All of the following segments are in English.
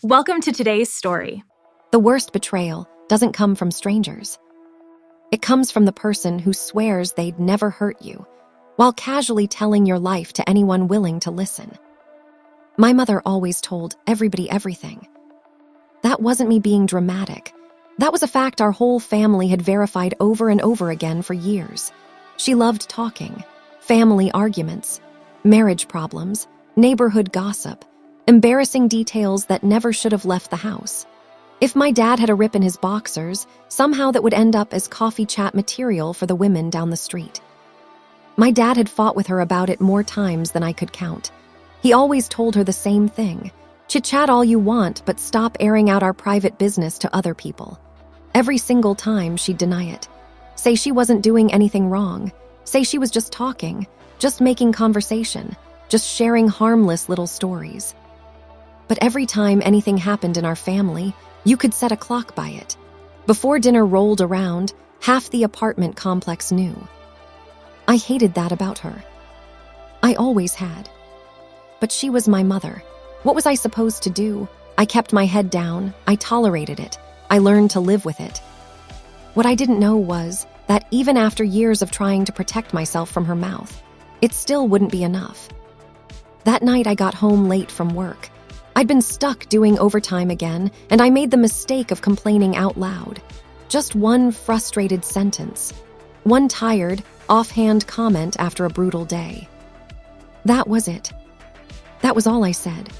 Welcome to today's story. The worst betrayal doesn't come from strangers. It comes from the person who swears they'd never hurt you, while casually telling your life to anyone willing to listen. My mother always told everybody everything. That wasn't me being dramatic. That was a fact our whole family had verified over and over again for years. She loved talking, family arguments, marriage problems, neighborhood gossip, embarrassing details that never should have left the house. If my dad had a rip in his boxers, somehow that would end up as coffee chat material for the women down the street. My dad had fought with her about it more times than I could count. He always told her the same thing: chit-chat all you want, but stop airing out our private business to other people. Every single time she'd deny it. Say she wasn't doing anything wrong. Say she was just talking, just making conversation, just sharing harmless little stories. But every time anything happened in our family, you could set a clock by it. Before dinner rolled around, half the apartment complex knew. I hated that about her. I always had. But she was my mother. What was I supposed to do? I kept my head down. I tolerated it. I learned to live with it. What I didn't know was that even after years of trying to protect myself from her mouth, it still wouldn't be enough. That night I got home late from work. I'd been stuck doing overtime again, and I made the mistake of complaining out loud. Just one frustrated sentence. One tired, offhand comment after a brutal day. That was it. That was all I said.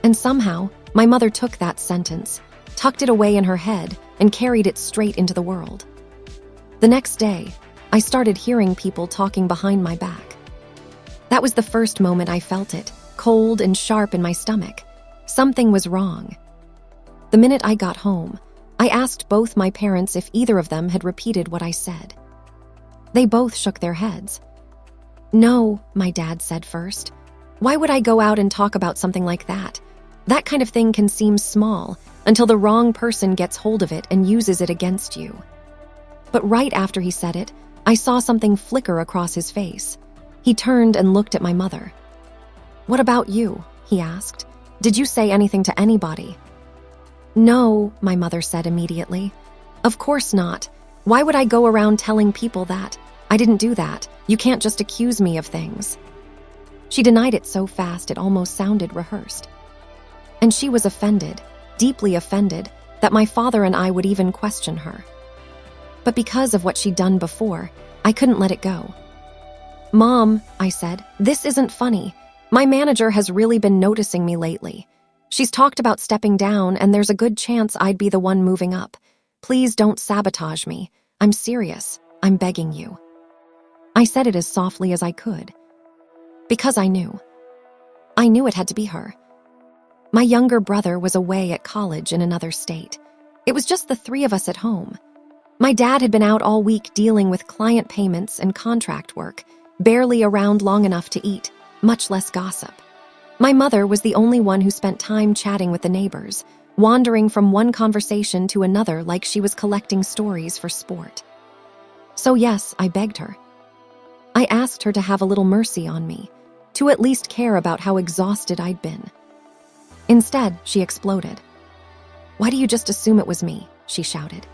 And somehow, my mother took that sentence, tucked it away in her head, and carried it straight into the world. The next day, I started hearing people talking behind my back. That was the first moment I felt it, cold and sharp in my stomach. Something was wrong. The minute I got home, I asked both my parents if either of them had repeated what I said. They both shook their heads. "No," my dad said first. "Why would I go out and talk about something like that? That kind of thing can seem small until the wrong person gets hold of it and uses it against you." But right after he said it, I saw something flicker across his face. He turned and looked at my mother. "What about you?" he asked. "Did you say anything to anybody?" "No," my mother said immediately. "Of course not. Why would I go around telling people that? I didn't do that. You can't just accuse me of things." She denied it so fast it almost sounded rehearsed. And she was offended, deeply offended, that my father and I would even question her. But because of what she'd done before, I couldn't let it go. "Mom," I said, "this isn't funny. My manager has really been noticing me lately. She's talked about stepping down, and there's a good chance I'd be the one moving up. Please don't sabotage me. I'm serious. I'm begging you." I said it as softly as I could. Because I knew. I knew it had to be her. My younger brother was away at college in another state. It was just the three of us at home. My dad had been out all week dealing with client payments and contract work, barely around long enough to eat, much less gossip. My mother was the only one who spent time chatting with the neighbors, wandering from one conversation to another like she was collecting stories for sport. So yes, I begged her. I asked her to have a little mercy on me, to at least care about how exhausted I'd been. Instead, she exploded. "Why do you just assume it was me?" she shouted.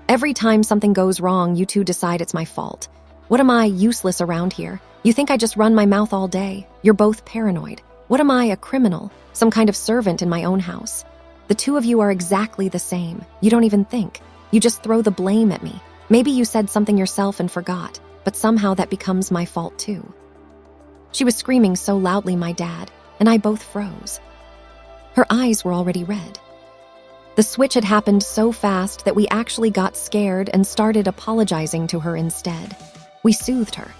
"Every time something goes wrong, you two decide it's my fault. What am I, useless around here? You think I just run my mouth all day? You're both paranoid. What am I, a criminal? Some kind of servant in my own house? The two of you are exactly the same. You don't even think. You just throw the blame at me. Maybe you said something yourself and forgot, but somehow that becomes my fault too." She was screaming so loudly my dad and I both froze. Her eyes were already red. The switch had happened so fast that we actually got scared and started apologizing to her instead. We soothed her.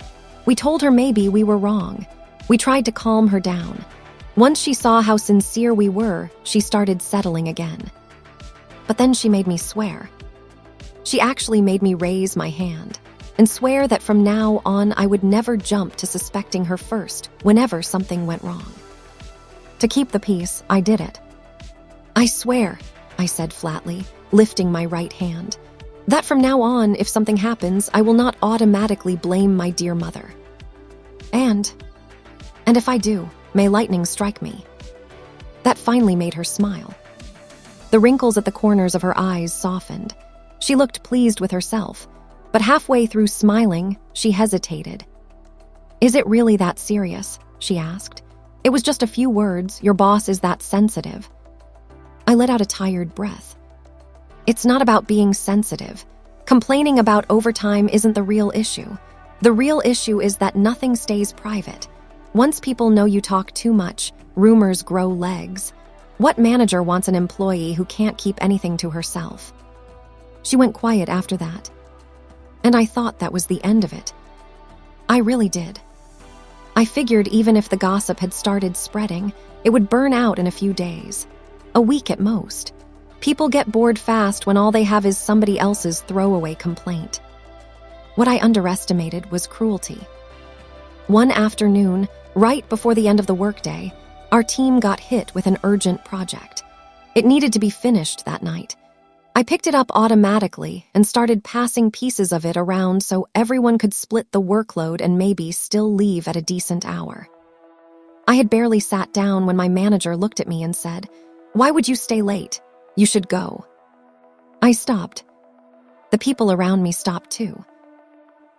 We told her maybe we were wrong. We tried to calm her down. Once she saw how sincere we were, she started settling again. But then she made me swear. She actually made me raise my hand and swear that from now on I would never jump to suspecting her first whenever something went wrong. To keep the peace, I did it. "I swear," I said flatly, lifting my right hand, "that from now on, if something happens, I will not automatically blame my dear mother. And if I do, may lightning strike me." That finally made her smile. The wrinkles at the corners of her eyes softened. She looked pleased with herself, but halfway through smiling, she hesitated. "Is it really that serious?" she asked. "It was just a few words. Your boss is that sensitive." I let out a tired breath. It's not about being sensitive. Complaining about overtime isn't the real issue. The real issue is that nothing stays private. Once people know you talk too much, rumors grow legs. What manager wants an employee who can't keep anything to herself? She went quiet after that, and I thought that was the end of it. I really did. I figured even if the gossip had started spreading, it would burn out in a few days. A week at most. People get bored fast when all they have is somebody else's throwaway complaint. What I underestimated was cruelty. One afternoon, right before the end of the workday, our team got hit with an urgent project. It needed to be finished that night. I picked it up automatically and started passing pieces of it around so everyone could split the workload and maybe still leave at a decent hour. I had barely sat down when my manager looked at me and said, "Why would you stay late? You should go." I stopped. The people around me stopped too.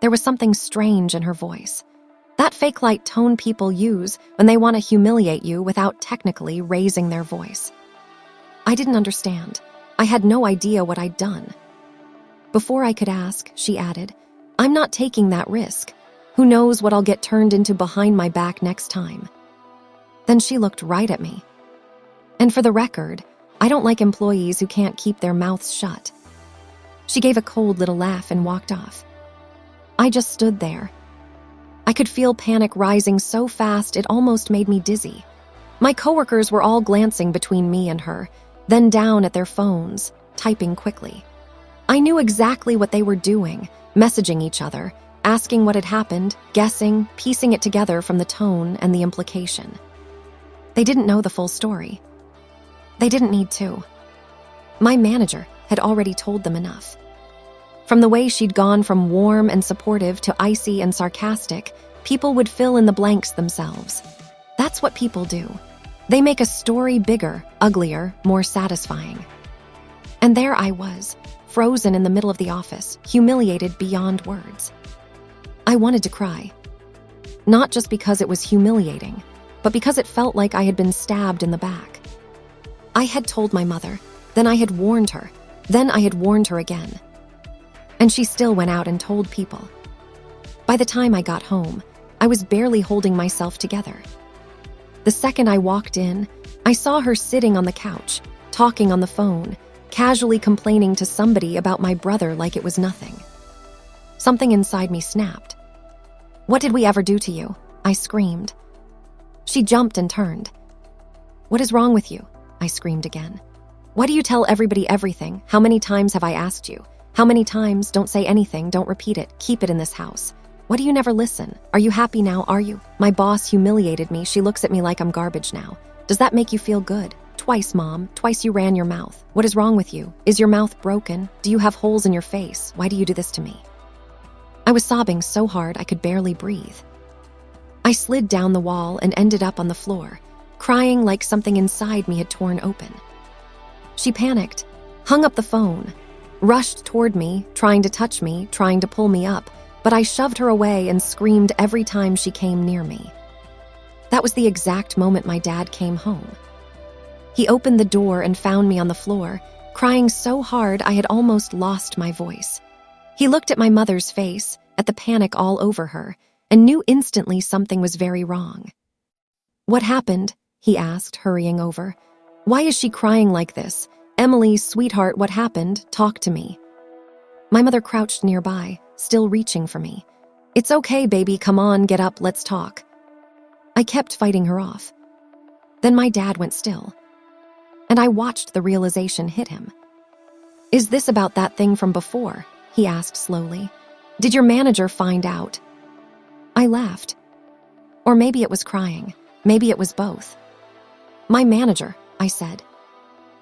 There was something strange in her voice. That fake light tone people use when they want to humiliate you without technically raising their voice. I didn't understand. I had no idea what I'd done. Before I could ask, she added, "I'm not taking that risk. Who knows what I'll get turned into behind my back next time." Then she looked right at me. And for the record, I don't like employees who can't keep their mouths shut. She gave a cold little laugh and walked off. I just stood there. I could feel panic rising so fast it almost made me dizzy. My coworkers were all glancing between me and her, then down at their phones, typing quickly. I knew exactly what they were doing, messaging each other, asking what had happened, guessing, piecing it together from the tone and the implication. They didn't know the full story. They didn't need to. My manager had already told them enough. From the way she'd gone from warm and supportive to icy and sarcastic, people would fill in the blanks themselves. That's what people do. They make a story bigger, uglier, more satisfying. And there I was, frozen in the middle of the office, humiliated beyond words. I wanted to cry. Not just because it was humiliating, but because it felt like I had been stabbed in the back. I had told my mother, then I had warned her, then I had warned her again. And she still went out and told people. By the time I got home, I was barely holding myself together. The second I walked in, I saw her sitting on the couch, talking on the phone, casually complaining to somebody about my brother like it was nothing. Something inside me snapped. "What did we ever do to you?" I screamed. She jumped and turned. "What is wrong with you?" I screamed again. "Why do you tell everybody everything? How many times have I asked you? How many times? Don't say anything, don't repeat it, keep it in this house. Why do you never listen? Are you happy now, are you? My boss humiliated me, she looks at me like I'm garbage now. Does that make you feel good? Twice, Mom, twice you ran your mouth. What is wrong with you? Is your mouth broken? Do you have holes in your face? Why do you do this to me?" I was sobbing so hard I could barely breathe. I slid down the wall and ended up on the floor, crying like something inside me had torn open. She panicked, hung up the phone, rushed toward me, trying to touch me, trying to pull me up, but I shoved her away and screamed every time she came near me. That was the exact moment my dad came home. He opened the door and found me on the floor, crying so hard I had almost lost my voice. He looked at my mother's face, at the panic all over her, and knew instantly something was very wrong. "What happened?" he asked, hurrying over. "Why is she crying like this? Emily, sweetheart, what happened? Talk to me." My mother crouched nearby, still reaching for me. "It's okay, baby, come on, get up, let's talk." I kept fighting her off. Then my dad went still, and I watched the realization hit him. "Is this about that thing from before?" he asked slowly. "Did your manager find out?" I laughed. Or maybe it was crying. Maybe it was both. "My manager," I said,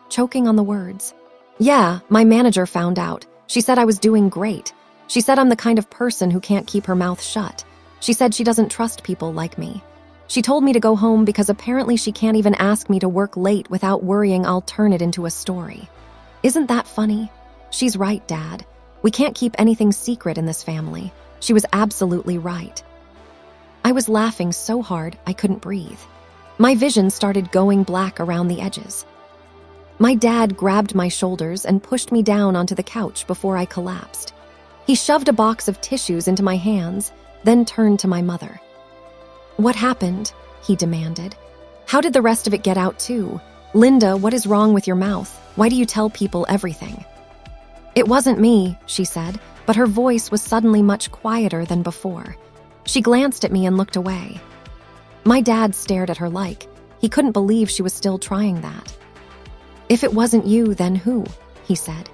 choking on the words. "Yeah, my manager found out. She said I was doing great. She said I'm the kind of person who can't keep her mouth shut. She said she doesn't trust people like me. She told me to go home because apparently she can't even ask me to work late without worrying I'll turn it into a story. Isn't that funny? She's right, Dad. We can't keep anything secret in this family. She was absolutely right. I was laughing so hard I couldn't breathe. My vision started going black around the edges. My dad grabbed my shoulders and pushed me down onto the couch before I collapsed. He shoved a box of tissues into my hands, then turned to my mother. "What happened?" he demanded. "How did the rest of it get out too? Linda, what is wrong with your mouth? Why do you tell people everything?" "It wasn't me," she said, but her voice was suddenly much quieter than before. She glanced at me and looked away. My dad stared at her like he couldn't believe she was still trying that. "If it wasn't you, then who?" he said.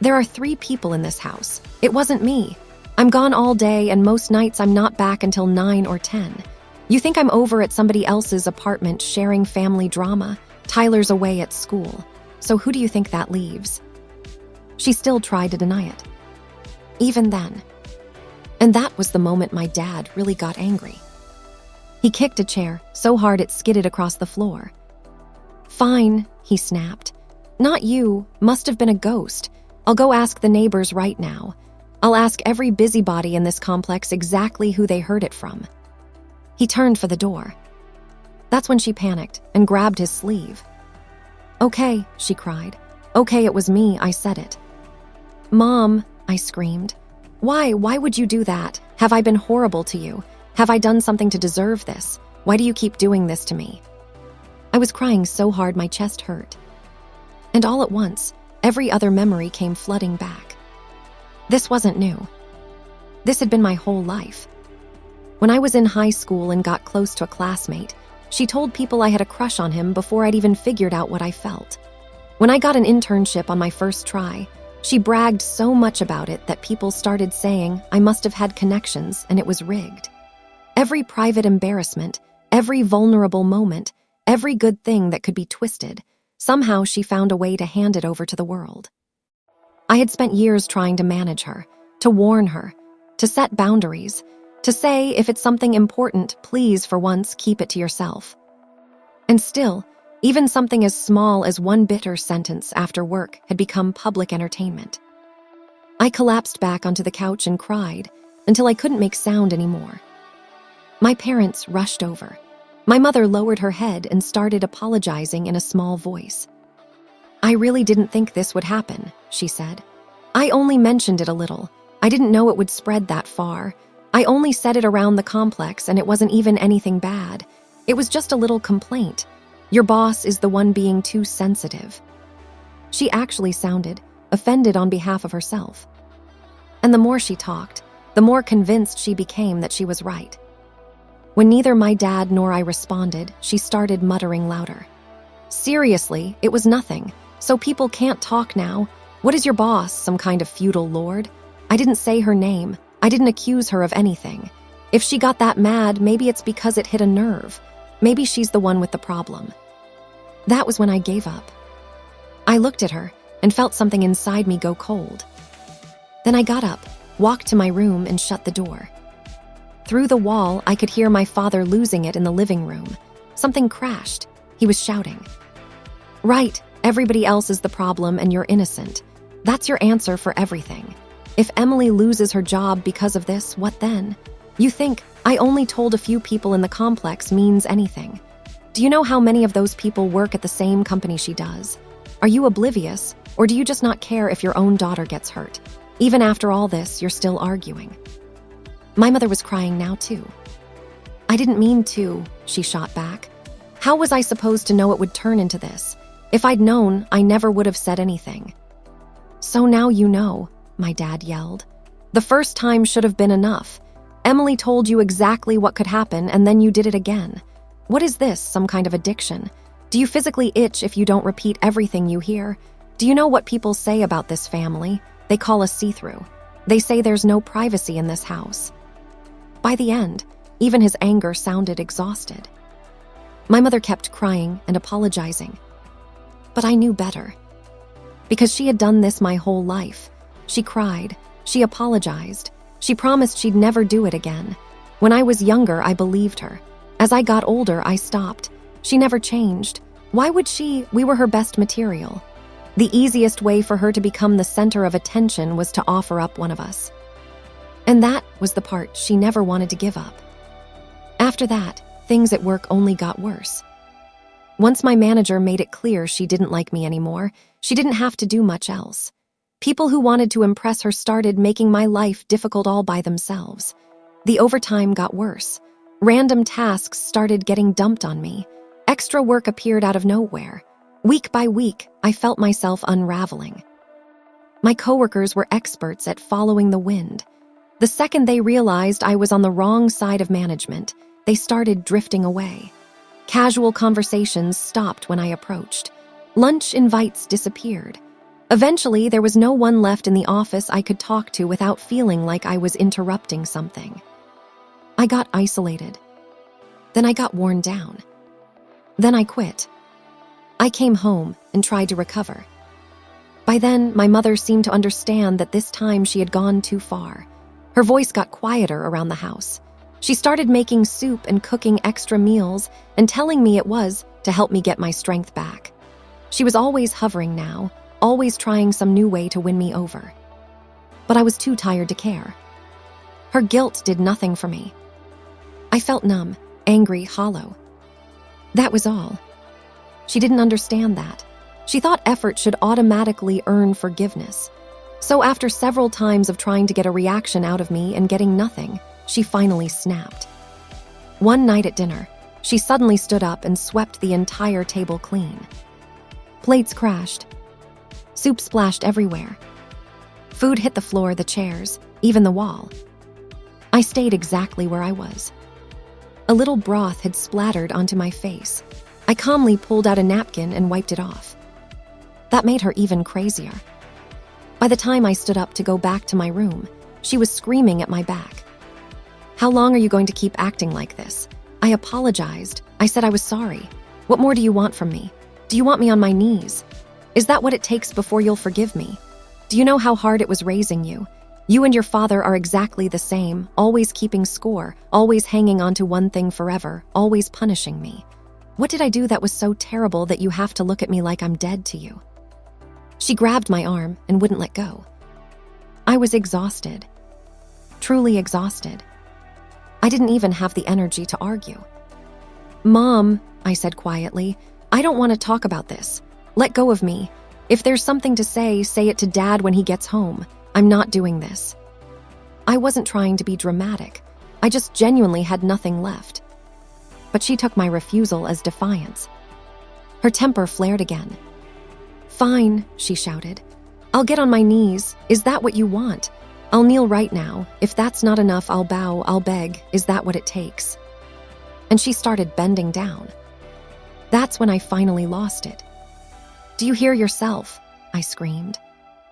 "There are 3 people in this house. It wasn't me. I'm gone all day, and most nights I'm not back until 9 or 10. You think I'm over at somebody else's apartment sharing family drama? Tyler's away at school. So who do you think that leaves?" She still tried to deny it. Even then. And that was the moment my dad really got angry. He kicked a chair so hard it skidded across the floor. "Fine," he snapped. "Not you. Must have been a ghost. I'll go ask the neighbors right now. I'll ask every busybody in this complex exactly who they heard it from." He turned for the door. That's when she panicked and grabbed his sleeve. "Okay," she cried. "Okay, it was me, I said it." "Mom," I screamed. Why would you do that? Have I been horrible to you? Have I done something to deserve this? Why do you keep doing this to me?" I was crying so hard my chest hurt. And all at once, every other memory came flooding back. This wasn't new. This had been my whole life. When I was in high school and got close to a classmate, she told people I had a crush on him before I'd even figured out what I felt. When I got an internship on my first try, she bragged so much about it that people started saying I must have had connections and it was rigged. Every private embarrassment, every vulnerable moment, every good thing that could be twisted, somehow she found a way to hand it over to the world. I had spent years trying to manage her, to warn her, to set boundaries, to say if it's something important, please for once keep it to yourself. And still, even something as small as one bitter sentence after work had become public entertainment. I collapsed back onto the couch and cried until I couldn't make sound anymore. My parents rushed over. My mother lowered her head and started apologizing in a small voice. "I really didn't think this would happen," she said. "I only mentioned it a little. I didn't know it would spread that far. I only said it around the complex and it wasn't even anything bad. It was just a little complaint. Your boss is the one being too sensitive." She actually sounded offended on behalf of herself. And the more she talked, the more convinced she became that she was right. When neither my dad nor I responded, she started muttering louder. "Seriously, it was nothing. So people can't talk now. What is your boss, some kind of feudal lord? I didn't say her name. I didn't accuse her of anything. If she got that mad, maybe it's because it hit a nerve. Maybe she's the one with the problem." That was when I gave up. I looked at her and felt something inside me go cold. Then I got up, walked to my room, and shut the door. Through the wall, I could hear my father losing it in the living room. Something crashed. He was shouting. "Right, everybody else is the problem and you're innocent. That's your answer for everything. If Emily loses her job because of this, what then? You think I only told a few people in the complex means anything? Do you know how many of those people work at the same company she does? Are you oblivious, or do you just not care if your own daughter gets hurt? Even after all this, you're still arguing." My mother was crying now too. "I didn't mean to," she shot back. "How was I supposed to know it would turn into this? If I'd known, I never would have said anything." "So now you know," my dad yelled. "The first time should have been enough. Emily told you exactly what could happen, and then you did it again. What is this, some kind of addiction? Do you physically itch if you don't repeat everything you hear? Do you know what people say about this family? They call us see-through. They say there's no privacy in this house." By the end, even his anger sounded exhausted. My mother kept crying and apologizing. But I knew better. Because she had done this my whole life. She cried. She apologized. She promised she'd never do it again. When I was younger, I believed her. As I got older, I stopped. She never changed. Why would she? We were her best material. The easiest way for her to become the center of attention was to offer up one of us. And that was the part she never wanted to give up. After that, things at work only got worse. Once my manager made it clear she didn't like me anymore, she didn't have to do much else. People who wanted to impress her started making my life difficult all by themselves. The overtime got worse. Random tasks started getting dumped on me. Extra work appeared out of nowhere. Week by week, I felt myself unraveling. My coworkers were experts at following the wind. The second they realized I was on the wrong side of management, they started drifting away. Casual conversations stopped when I approached. Lunch invites disappeared. Eventually, there was no one left in the office I could talk to without feeling like I was interrupting something. I got isolated. Then I got worn down. Then I quit. I came home and tried to recover. By then, my mother seemed to understand that this time she had gone too far. Her voice got quieter around the house. She started making soup and cooking extra meals and telling me it was to help me get my strength back. She was always hovering now, always trying some new way to win me over. But I was too tired to care. Her guilt did nothing for me. I felt numb, angry, hollow. That was all. She didn't understand that. She thought effort should automatically earn forgiveness. So after several times of trying to get a reaction out of me and getting nothing, she finally snapped. One night at dinner, she suddenly stood up and swept the entire table clean. Plates crashed. Soup splashed everywhere. Food hit the floor, the chairs, even the wall. I stayed exactly where I was. A little broth had splattered onto my face. I calmly pulled out a napkin and wiped it off. That made her even crazier. By the time I stood up to go back to my room, she was screaming at my back. "How long are you going to keep acting like this?" I apologized. I said I was sorry. "What more do you want from me? Do you want me on my knees? Is that what it takes before you'll forgive me? Do you know how hard it was raising you? You and your father are exactly the same, always keeping score, always hanging on to one thing forever, always punishing me. What did I do that was so terrible that you have to look at me like I'm dead to you?" She grabbed my arm and wouldn't let go. I was exhausted. Truly exhausted. I didn't even have the energy to argue. "Mom," I said quietly, "I don't want to talk about this. Let go of me. If there's something to say it to Dad when he gets home. I'm not doing this." I wasn't trying to be dramatic. I just genuinely had nothing left. But she took my refusal as defiance. Her temper flared again. "Fine," she shouted. "I'll get on my knees. Is that what you want? I'll kneel right now. If that's not enough, I'll bow, I'll beg. Is that what it takes?" And she started bending down. That's when I finally lost it. "Do you hear yourself?" I screamed.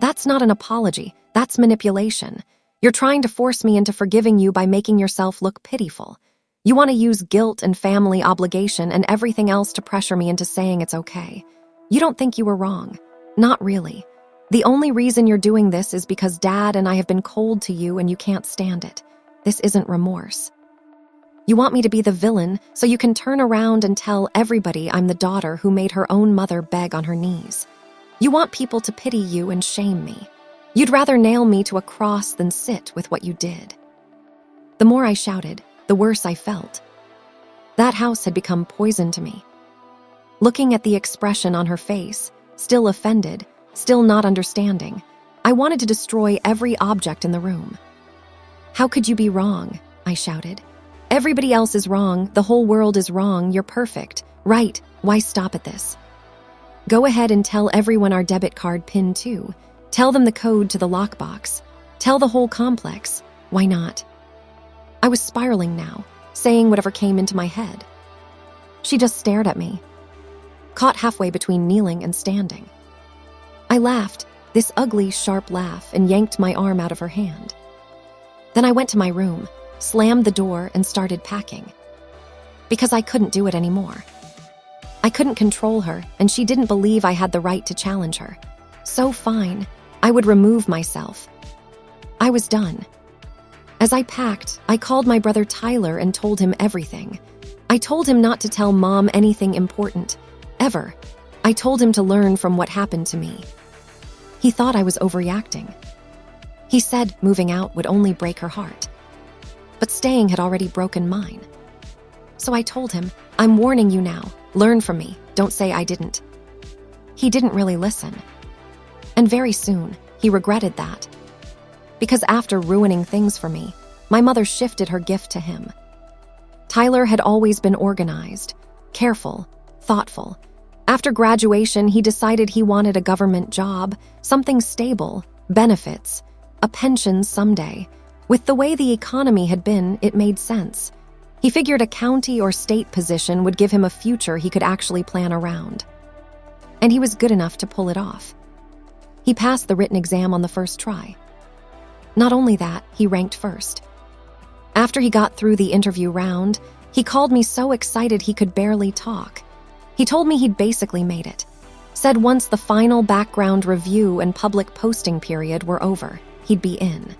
"That's not an apology. That's manipulation. You're trying to force me into forgiving you by making yourself look pitiful. You want to use guilt and family obligation and everything else to pressure me into saying it's okay. You don't think you were wrong. Not really. The only reason you're doing this is because Dad and I have been cold to you and you can't stand it. This isn't remorse. You want me to be the villain so you can turn around and tell everybody I'm the daughter who made her own mother beg on her knees. You want people to pity you and shame me. You'd rather nail me to a cross than sit with what you did." The more I shouted, the worse I felt. That house had become poison to me. Looking at the expression on her face, still offended, still not understanding, I wanted to destroy every object in the room. "How could you be wrong?" I shouted. "Everybody else is wrong, the whole world is wrong, you're perfect. Right, why stop at this? Go ahead and tell everyone our debit card PIN too. Tell them the code to the lockbox. Tell the whole complex. Why not?" I was spiraling now, saying whatever came into my head. She just stared at me, caught halfway between kneeling and standing. I laughed, this ugly, sharp laugh, and yanked my arm out of her hand. Then I went to my room, slammed the door, and started packing. Because I couldn't do it anymore. I couldn't control her, and she didn't believe I had the right to challenge her. So fine, I would remove myself. I was done. As I packed, I called my brother Tyler and told him everything. I told him not to tell Mom anything important, ever. I told him to learn from what happened to me. He thought I was overreacting. He said moving out would only break her heart. But staying had already broken mine. So I told him, I'm warning you now. Learn from me. Don't say I didn't. He didn't really listen. And very soon, he regretted that. Because after ruining things for me, my mother shifted her gift to him. Tyler had always been organized, careful, thoughtful. After graduation, he decided he wanted a government job, something stable, benefits, a pension someday. With the way the economy had been, it made sense. He figured a county or state position would give him a future he could actually plan around. And he was good enough to pull it off. He passed the written exam on the first try. Not only that, he ranked first. After he got through the interview round, he called me so excited he could barely talk. He told me he'd basically made it. Said once the final background review and public posting period were over, he'd be in.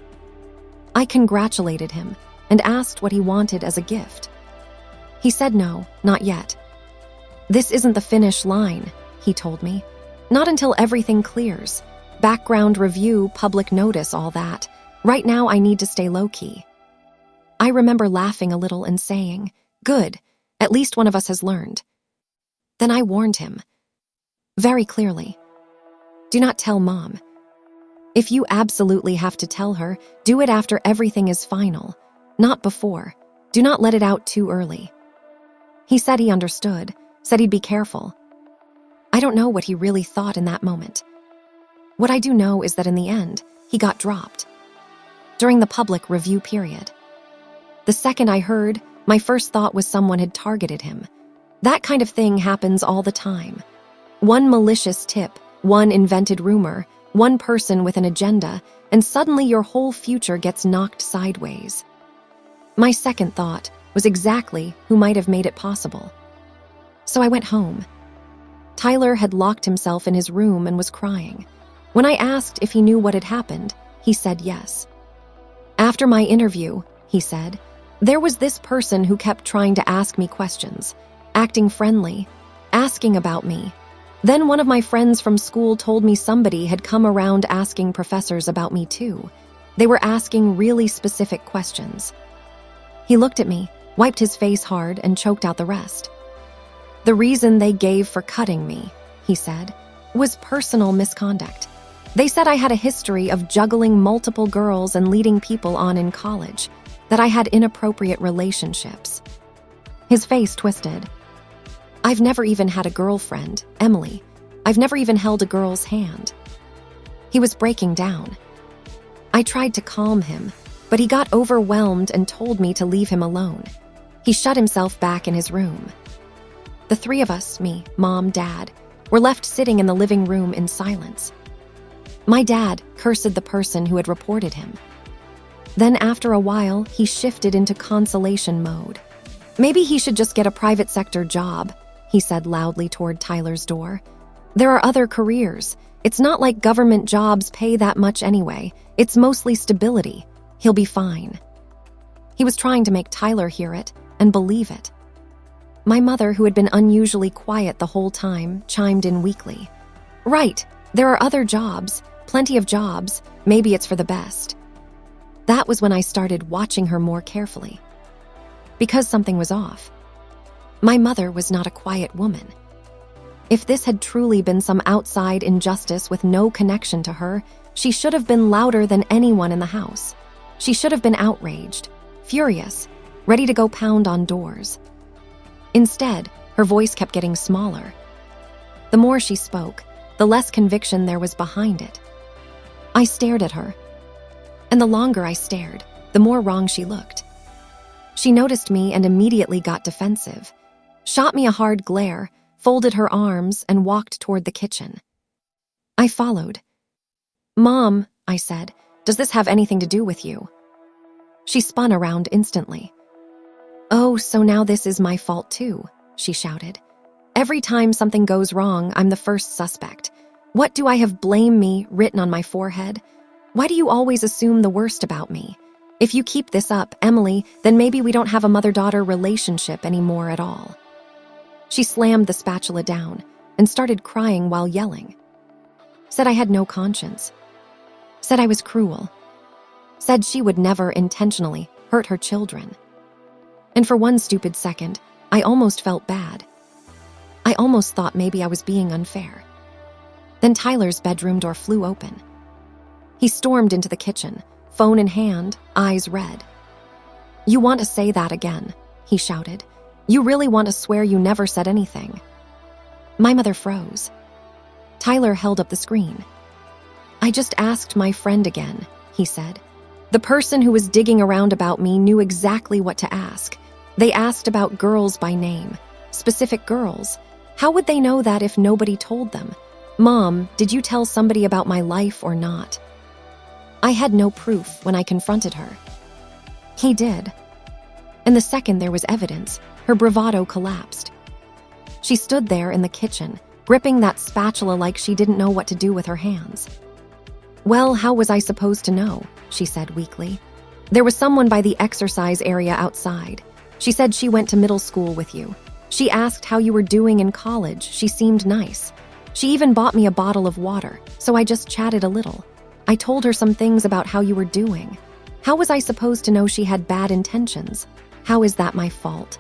I congratulated him and asked what he wanted as a gift. He said no, not yet. This isn't the finish line, he told me. Not until everything clears. Background review, public notice, all that. Right now I need to stay low-key. I remember laughing a little and saying, good, at least one of us has learned. Then I warned him, very clearly, do not tell Mom. If you absolutely have to tell her, do it after everything is final, not before. Do not let it out too early. He said he understood, said he'd be careful. I don't know what he really thought in that moment. What I do know is that in the end, he got dropped. During the public review period. The second I heard, my first thought was someone had targeted him. That kind of thing happens all the time. One malicious tip, one invented rumor, one person with an agenda, and suddenly your whole future gets knocked sideways. My second thought was exactly who might have made it possible. So I went home. Tyler had locked himself in his room and was crying. When I asked if he knew what had happened, he said yes. After my interview, he said, there was this person who kept trying to ask me questions, acting friendly, asking about me. Then one of my friends from school told me somebody had come around asking professors about me too. They were asking really specific questions. He looked at me, wiped his face hard, and choked out the rest. The reason they gave for cutting me, he said, was personal misconduct. They said I had a history of juggling multiple girls and leading people on in college, that I had inappropriate relationships. His face twisted. I've never even had a girlfriend, Emily. I've never even held a girl's hand. He was breaking down. I tried to calm him, but he got overwhelmed and told me to leave him alone. He shut himself back in his room. The three of us, me, Mom, Dad, were left sitting in the living room in silence. My dad cursed the person who had reported him. Then after a while, he shifted into consolation mode. Maybe he should just get a private sector job, he said loudly toward Tyler's door. There are other careers. It's not like government jobs pay that much anyway. It's mostly stability. He'll be fine. He was trying to make Tyler hear it and believe it. My mother, who had been unusually quiet the whole time, chimed in weakly. Right, there are other jobs, plenty of jobs. Maybe it's for the best. That was when I started watching her more carefully. Because something was off. My mother was not a quiet woman. If this had truly been some outside injustice with no connection to her, she should have been louder than anyone in the house. She should have been outraged, furious, ready to go pound on doors. Instead, her voice kept getting smaller. The more she spoke, the less conviction there was behind it. I stared at her. And the longer I stared, the more wrong she looked. She noticed me and immediately got defensive, shot me a hard glare, folded her arms, and walked toward the kitchen. I followed. Mom, I said, does this have anything to do with you? She spun around instantly. Oh, so now this is my fault too, she shouted. Every time something goes wrong, I'm the first suspect. What do I have blame me written on my forehead? Why do you always assume the worst about me? If you keep this up, Emily, then maybe we don't have a mother-daughter relationship anymore at all." She slammed the spatula down and started crying while yelling. Said I had no conscience. Said I was cruel. Said she would never intentionally hurt her children. And for one stupid second, I almost felt bad. I almost thought maybe I was being unfair. Then Tyler's bedroom door flew open. He stormed into the kitchen, phone in hand, eyes red. "You want to say that again?" he shouted. "You really want to swear you never said anything?" My mother froze. Tyler held up the screen. "I just asked my friend again," he said. "The person who was digging around about me knew exactly what to ask. They asked about girls by name, specific girls. How would they know that if nobody told them? Mom, did you tell somebody about my life or not?" I had no proof when I confronted her. He did. And the second there was evidence, her bravado collapsed. She stood there in the kitchen, gripping that spatula like she didn't know what to do with her hands. "Well, how was I supposed to know?" she said weakly. "There was someone by the exercise area outside. She said she went to middle school with you. She asked how you were doing in college. She seemed nice. She even bought me a bottle of water, so I just chatted a little. I told her some things about how you were doing. How was I supposed to know she had bad intentions? How is that my fault?"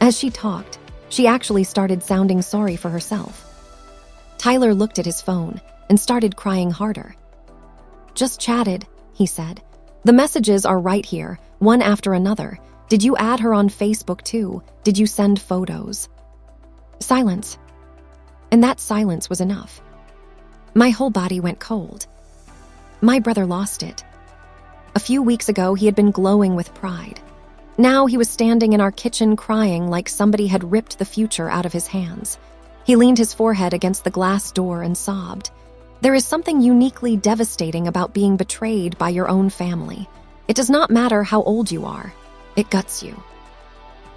As she talked, she actually started sounding sorry for herself. Tyler looked at his phone and started crying harder. "Just chatted," he said. "The messages are right here, one after another. Did you add her on Facebook too? Did you send photos?" Silence. And that silence was enough. My whole body went cold. My brother lost it. A few weeks ago, he had been glowing with pride. Now he was standing in our kitchen crying like somebody had ripped the future out of his hands. He leaned his forehead against the glass door and sobbed. There is something uniquely devastating about being betrayed by your own family. It does not matter how old you are. It guts you.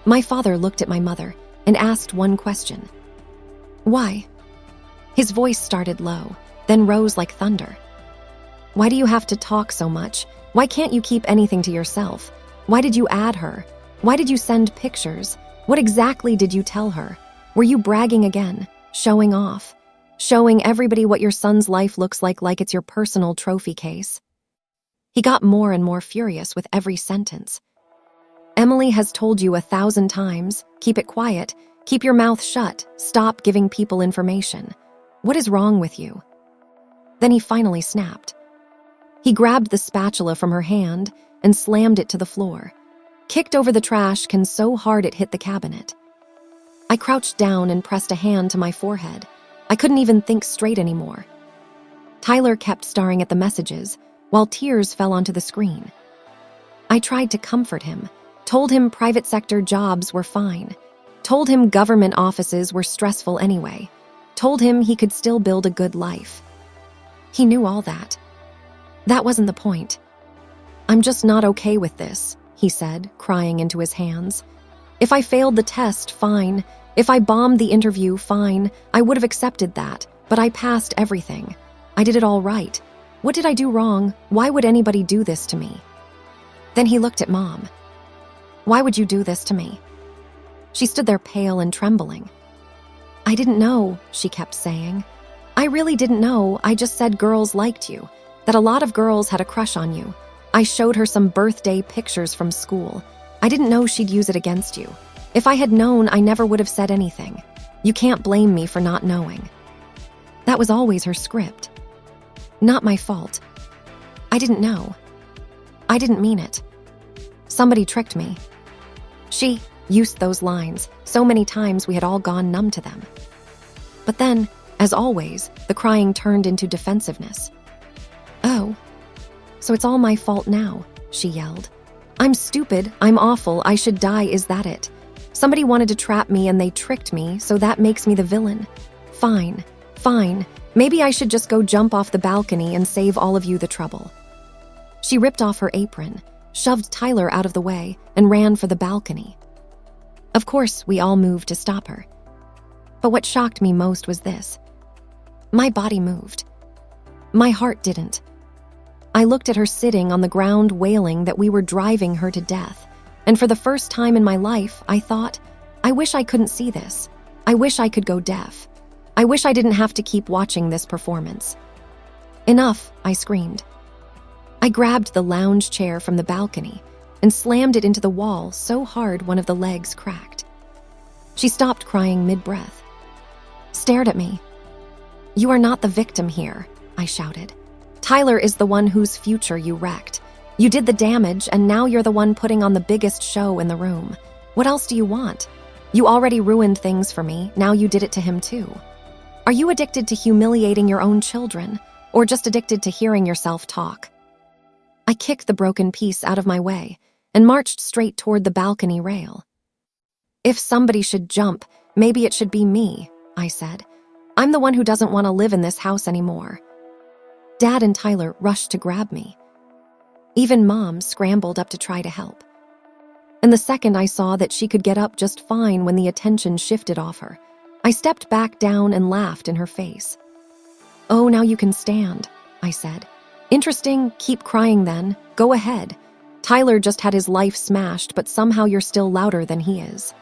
My father looked at my mother and asked one question. "Why?" His voice started low, then rose like thunder. "Why do you have to talk so much? Why can't you keep anything to yourself? Why did you add her? Why did you send pictures? What exactly did you tell her? Were you bragging again? Showing off? Showing everybody what your son's life looks like it's your personal trophy case?" He got more and more furious with every sentence. "Emily has told you 1,000 times, keep it quiet, keep your mouth shut, stop giving people information. What is wrong with you?" Then he finally snapped. He grabbed the spatula from her hand and slammed it to the floor, kicked over the trash can so hard it hit the cabinet. I crouched down and pressed a hand to my forehead. I couldn't even think straight anymore. Tyler kept staring at the messages while tears fell onto the screen. I tried to comfort him, told him private sector jobs were fine, told him government offices were stressful anyway, told him he could still build a good life. He knew all that. That wasn't the point. "I'm just not okay with this," he said, crying into his hands. "If I failed the test, fine. If I bombed the interview, fine. I would have accepted that, but I passed everything. I did it all right. What did I do wrong? Why would anybody do this to me?" Then he looked at Mom. "Why would you do this to me?" She stood there pale and trembling. "I didn't know," she kept saying. "I really didn't know. I just said girls liked you, that a lot of girls had a crush on you. I showed her some birthday pictures from school. I didn't know she'd use it against you. If I had known, I never would have said anything. You can't blame me for not knowing." That was always her script. Not my fault. I didn't know. I didn't mean it. Somebody tricked me. She used those lines so many times we had all gone numb to them. But then, as always, the crying turned into defensiveness. "Oh, so it's all my fault now," she yelled. "I'm stupid, I'm awful, I should die, is that it? Somebody wanted to trap me and they tricked me, so that makes me the villain. Fine, fine, maybe I should just go jump off the balcony and save all of you the trouble." She ripped off her apron, shoved Tyler out of the way, and ran for the balcony. Of course, we all moved to stop her. But what shocked me most was this. My body moved. My heart didn't. I looked at her sitting on the ground wailing that we were driving her to death, and for the first time in my life, I thought, I wish I couldn't see this. I wish I could go deaf. I wish I didn't have to keep watching this performance. Enough, I screamed. I grabbed the lounge chair from the balcony and slammed it into the wall so hard one of the legs cracked. She stopped crying mid-breath, stared at me. You are not the victim here, I shouted. Tyler is the one whose future you wrecked. You did the damage, and now you're the one putting on the biggest show in the room. What else do you want? You already ruined things for me, now you did it to him too. Are you addicted to humiliating your own children, or just addicted to hearing yourself talk? I kicked the broken piece out of my way and marched straight toward the balcony rail. If somebody should jump, maybe it should be me, I said. I'm the one who doesn't want to live in this house anymore. Dad and Tyler rushed to grab me. Even Mom scrambled up to try to help. And the second I saw that she could get up just fine when the attention shifted off her, I stepped back down and laughed in her face. Oh, now you can stand, I said. Interesting, keep crying then. Go ahead. Tyler just had his life smashed, but somehow you're still louder than he is.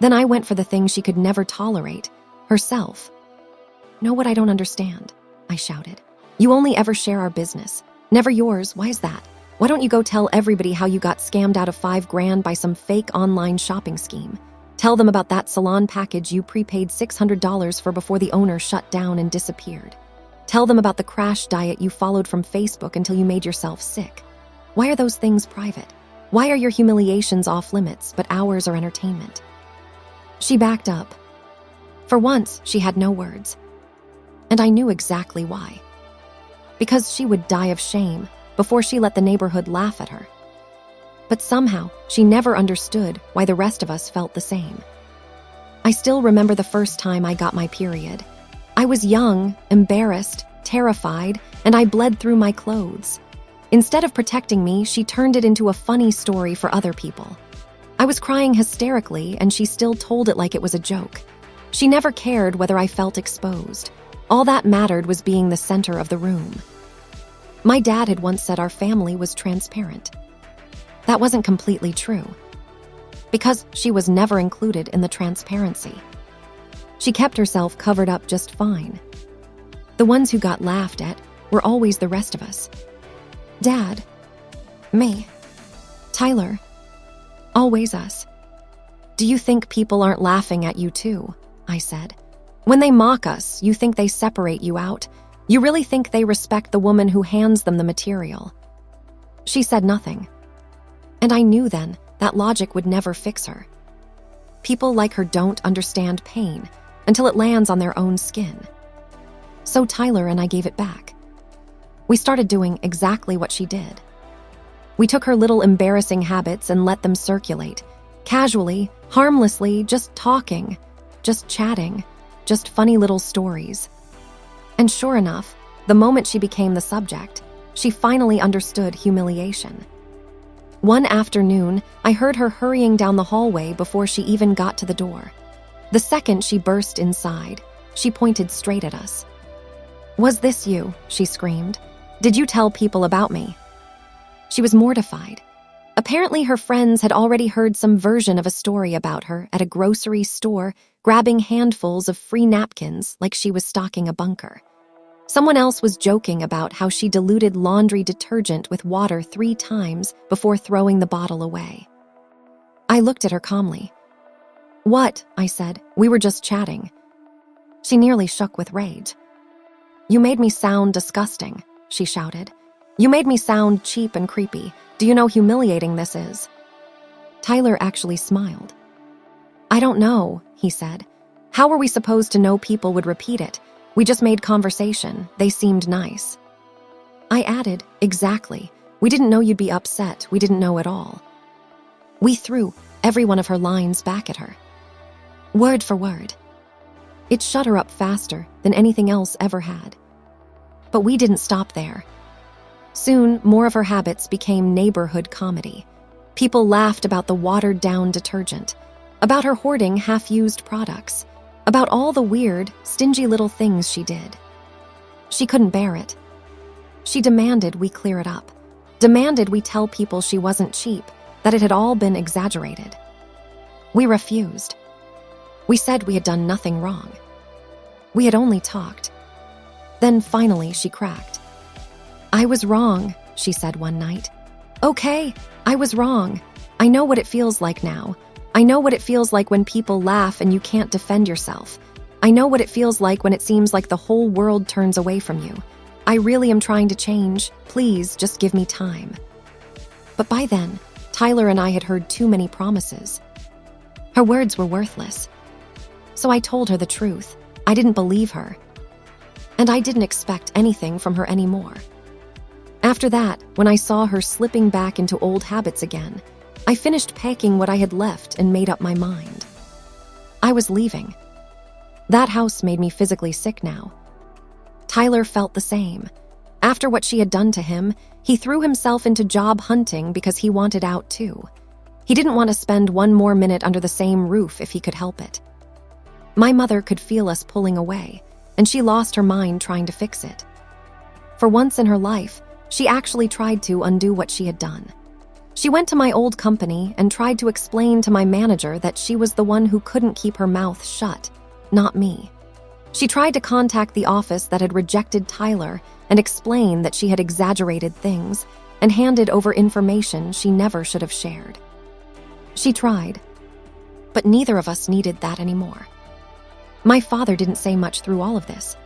Then I went for the thing she could never tolerate, herself. Know what I don't understand? I shouted. You only ever share our business. Never yours. Why is that? Why don't you go tell everybody how you got scammed out of $5,000 by some fake online shopping scheme? Tell them about that salon package you prepaid $600 for before the owner shut down and disappeared. Tell them about the crash diet you followed from Facebook until you made yourself sick. Why are those things private? Why are your humiliations off limits, but ours are entertainment? She backed up. For once, she had no words. And I knew exactly why. Because she would die of shame before she let the neighborhood laugh at her. But somehow, she never understood why the rest of us felt the same. I still remember the first time I got my period. I was young, embarrassed, terrified, and I bled through my clothes. Instead of protecting me, she turned it into a funny story for other people. I was crying hysterically, and she still told it like it was a joke. She never cared whether I felt exposed. All that mattered was being the center of the room. My dad had once said our family was transparent. That wasn't completely true, because she was never included in the transparency. She kept herself covered up just fine. The ones who got laughed at were always the rest of us. Dad, me, Tyler, always us. Do you think people aren't laughing at you too? I said. When they mock us, you think they separate you out. You really think they respect the woman who hands them the material. She said nothing. And I knew then that logic would never fix her. People like her don't understand pain until it lands on their own skin. So Tyler and I gave it back. We started doing exactly what she did. We took her little embarrassing habits and let them circulate, casually, harmlessly, just talking, just chatting, just funny little stories. And sure enough, the moment she became the subject, she finally understood humiliation. One afternoon, I heard her hurrying down the hallway before she even got to the door. The second she burst inside, she pointed straight at us. Was this you? She screamed. Did you tell people about me? She was mortified. Apparently her friends had already heard some version of a story about her at a grocery store, grabbing handfuls of free napkins like she was stocking a bunker. Someone else was joking about how she diluted laundry detergent with water 3 times before throwing the bottle away. I looked at her calmly. What? I said. We were just chatting. She nearly shook with rage. You made me sound disgusting, she shouted. You made me sound cheap and creepy. Do you know how humiliating this is? Tyler actually smiled. I don't know, he said. How were we supposed to know people would repeat it? We just made conversation. They seemed nice. I added, exactly. We didn't know you'd be upset. We didn't know at all. We threw every one of her lines back at her, word for word. It shut her up faster than anything else ever had. But we didn't stop there. Soon, more of her habits became neighborhood comedy. People laughed about the watered-down detergent, about her hoarding half-used products, about all the weird, stingy little things she did. She couldn't bear it. She demanded we clear it up, demanded we tell people she wasn't cheap, that it had all been exaggerated. We refused. We said we had done nothing wrong. We had only talked. Then finally she cracked. "I was wrong," she said one night. "Okay, I was wrong. I know what it feels like now. I know what it feels like when people laugh and you can't defend yourself. I know what it feels like when it seems like the whole world turns away from you. I really am trying to change. Please, just give me time." But by then, Tyler and I had heard too many promises. Her words were worthless. So I told her the truth. I didn't believe her. And I didn't expect anything from her anymore. After that, when I saw her slipping back into old habits again, I finished packing what I had left and made up my mind. I was leaving. That house made me physically sick now. Tyler felt the same. After what she had done to him, he threw himself into job hunting because he wanted out too. He didn't want to spend one more minute under the same roof if he could help it. My mother could feel us pulling away, and she lost her mind trying to fix it. For once in her life, she actually tried to undo what she had done. She went to my old company and tried to explain to my manager that she was the one who couldn't keep her mouth shut, not me. She tried to contact the office that had rejected Tyler and explain that she had exaggerated things and handed over information she never should have shared. She tried, but neither of us needed that anymore. My father didn't say much through all of this.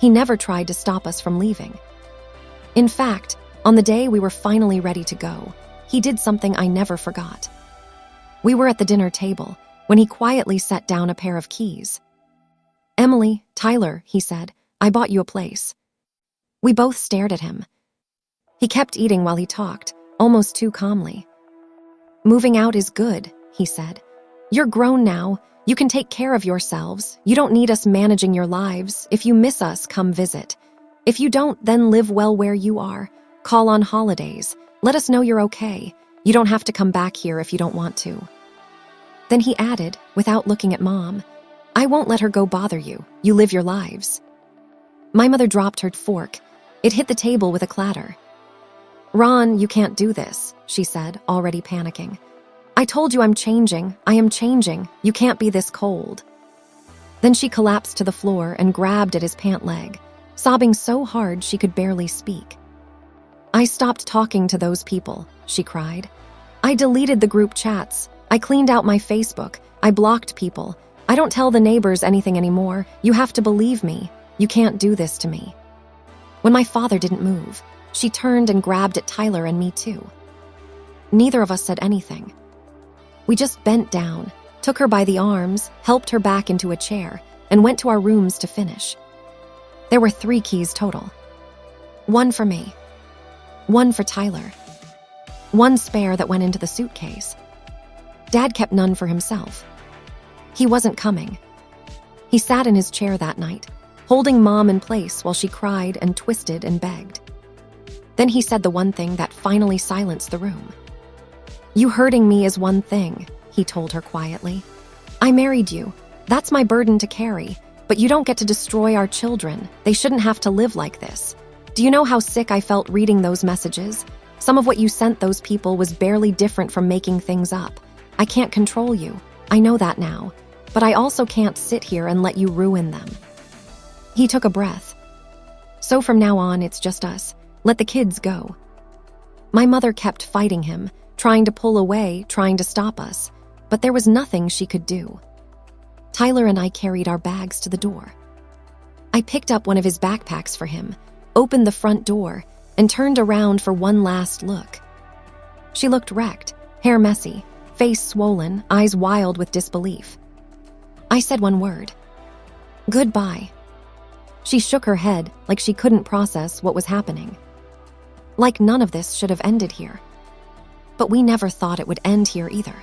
He never tried to stop us from leaving. In fact, on the day we were finally ready to go, he did something I never forgot. We were at the dinner table when he quietly set down a pair of keys. "Emily, Tyler," he said, "I bought you a place." We both stared at him. He kept eating while he talked, almost too calmly. "Moving out is good," he said. "You're grown now. You can take care of yourselves. You don't need us managing your lives. If you miss us, come visit. If you don't, then live well where you are. Call on holidays. Let us know you're okay. You don't have to come back here if you don't want to." Then he added, without looking at Mom, "I won't let her go bother you. You live your lives." My mother dropped her fork. It hit the table with a clatter. "Ron, you can't do this," she said, already panicking. "I told you I'm changing. I am changing. You can't be this cold." Then she collapsed to the floor and grabbed at his pant leg, sobbing so hard she could barely speak. "I stopped talking to those people," she cried. "I deleted the group chats. I cleaned out my Facebook. I blocked people. I don't tell the neighbors anything anymore. You have to believe me. You can't do this to me." When my father didn't move, she turned and grabbed at Tyler and me too. Neither of us said anything. We just bent down, took her by the arms, helped her back into a chair, and went to our rooms to finish. There were 3 keys total. 1 for me. 1 for Tyler. 1 spare that went into the suitcase. Dad kept none for himself. He wasn't coming. He sat in his chair that night, holding Mom in place while she cried and twisted and begged. Then he said the one thing that finally silenced the room. "You hurting me is one thing," he told her quietly. "I married you. That's my burden to carry. But you don't get to destroy our children. They shouldn't have to live like this. Do you know how sick I felt reading those messages? Some of what you sent those people was barely different from making things up. I can't control you. I know that now. But I also can't sit here and let you ruin them." He took a breath. "So from now on, it's just us. Let the kids go." My mother kept fighting him, trying to pull away, trying to stop us, but there was nothing she could do. Tyler and I carried our bags to the door. I picked up one of his backpacks for him, opened the front door, and turned around for one last look. She looked wrecked, hair messy, face swollen, eyes wild with disbelief. I said one word. "Goodbye." She shook her head like she couldn't process what was happening. Like none of this should have ended here. But we never thought it would end here either.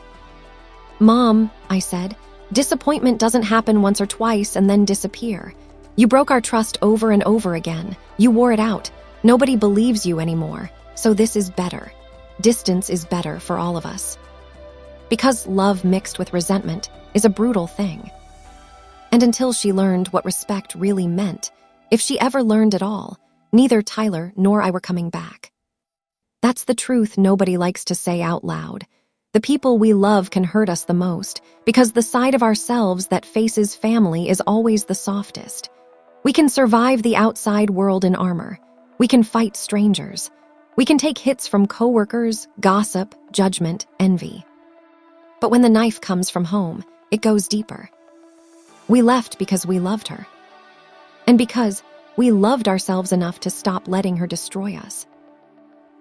"Mom," I said, "disappointment doesn't happen once or twice and then disappear. You broke our trust over and over again. You wore it out. Nobody believes you anymore. So this is better. Distance is better for all of us." Because love mixed with resentment is a brutal thing. And until she learned what respect really meant, if she ever learned at all, Neither Tyler nor I were coming back. That's the truth nobody likes to say out loud. The people we love can hurt us the most because the side of ourselves that faces family is always the softest. We can survive the outside world in armor. We can fight strangers. We can take hits from coworkers, gossip, judgment, envy. But when the knife comes from home, it goes deeper. We left because we loved her. And because we loved ourselves enough to stop letting her destroy us.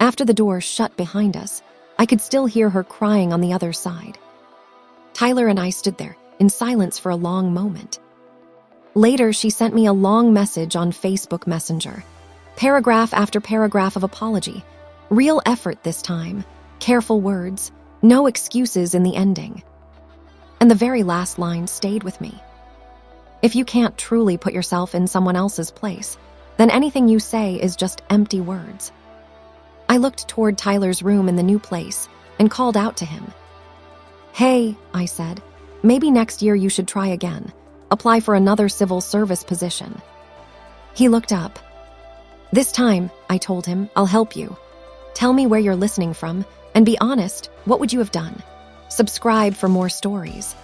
After the door shut behind us, I could still hear her crying on the other side. Tyler and I stood there in silence for a long moment. Later, she sent me a long message on Facebook Messenger. Paragraph after paragraph of apology. Real effort this time. Careful words. No excuses in the ending. And the very last line stayed with me. If you can't truly put yourself in someone else's place, then anything you say is just empty words. I looked toward Tyler's room in the new place and called out to him. Hey, I said, maybe next year you should try again. Apply for another civil service position. He looked up. This time, I told him, I'll help you. Tell me where you're listening from, and be honest, what would you have done? Subscribe for more stories.